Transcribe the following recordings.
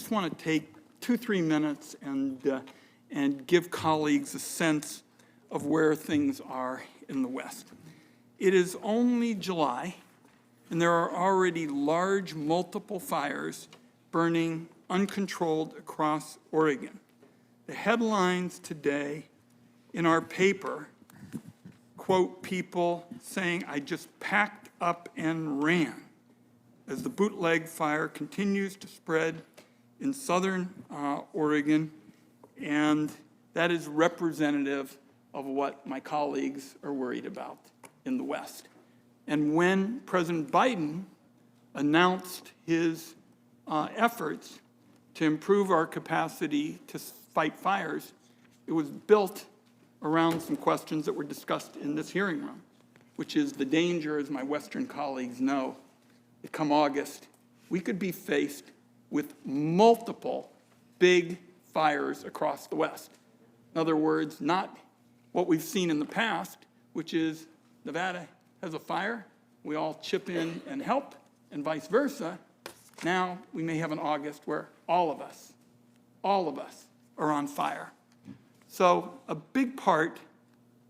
just want to take 2-3 minutes and give colleagues a sense of where things are in the West. It is only July, and there are already large multiple fires burning uncontrolled across Oregon. The headlines today in our paper quote people saying, "I just packed up and ran," as the bootleg fire continues to spread in southern Oregon, and that is representative of what my colleagues are worried about in the West. And when President Biden announced his efforts to improve our capacity to fight fires, it was built around some questions that were discussed in this hearing room, which is the danger, as my Western colleagues know, that come August, we could be faced with multiple big fires across the West. In other words, not what we've seen in the past, which is Nevada has a fire, we all chip in and help, and vice versa. Now we may have an August where all of us are on fire. So a big part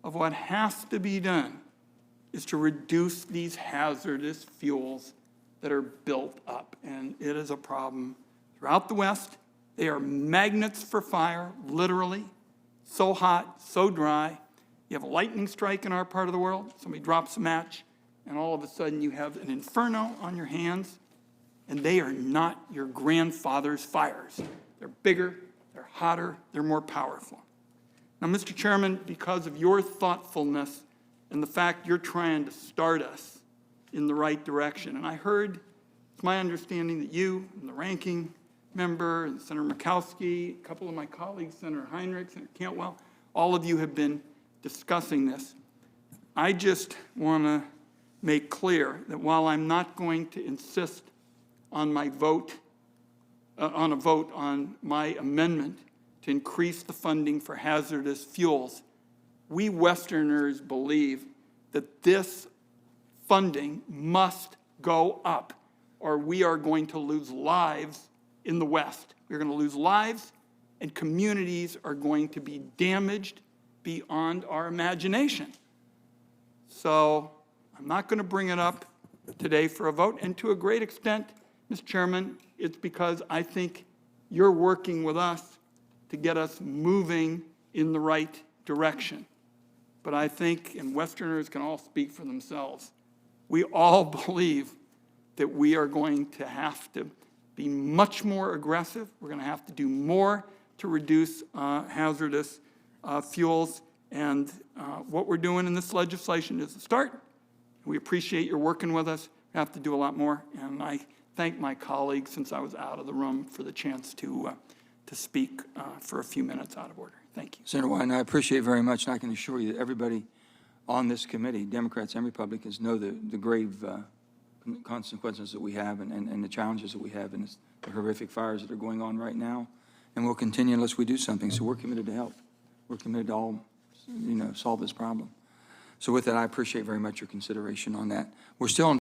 of what has to be done is to reduce these hazardous fuels that are built up, and it is a problem throughout the West. They are magnets for fire, literally. So hot, so dry. You have a lightning strike in our part of the world, somebody drops a match, and all of a sudden you have an inferno on your hands, and they are not your grandfather's fires. They're bigger, they're hotter, they're more powerful. Now, Mr. Chairman, because of your thoughtfulness and the fact you're trying to start us in the right direction, and I heard, it's my understanding that you and the ranking member and Senator Murkowski, a couple of my colleagues, Senator Heinrich, Senator Cantwell, all of you have been discussing this. I just want to make clear that while I'm not going to insist on my vote, on a vote on my amendment to increase the funding for hazardous fuels, we Westerners believe that this funding must go up, or we are going to lose lives in the West. We're going to lose lives, and communities are going to be damaged beyond our imagination. So I'm not going to bring it up today for a vote, and to a great extent, Mr. Chairman, it's because I think you're working with us to get us moving in the right direction. But I think, and Westerners can all speak for themselves, we all believe that we are going to have to be much more aggressive. We're going to have to do more to reduce hazardous fuels. And what we're doing in this legislation is a start. We appreciate your working with us. We have to do a lot more. And I thank my colleagues, since I was out of the room, for the chance to speak for a few minutes out of order. Thank you. Senator Wyden, I appreciate very much, and I can assure you that everybody on this committee, Democrats and Republicans, know the grave consequences that we have and the challenges that we have in the horrific fires that are going on right now, and we'll continue unless we do something. So we're committed to help. We're committed to all, solve this problem. So with that, I appreciate very much your consideration on that. We're still in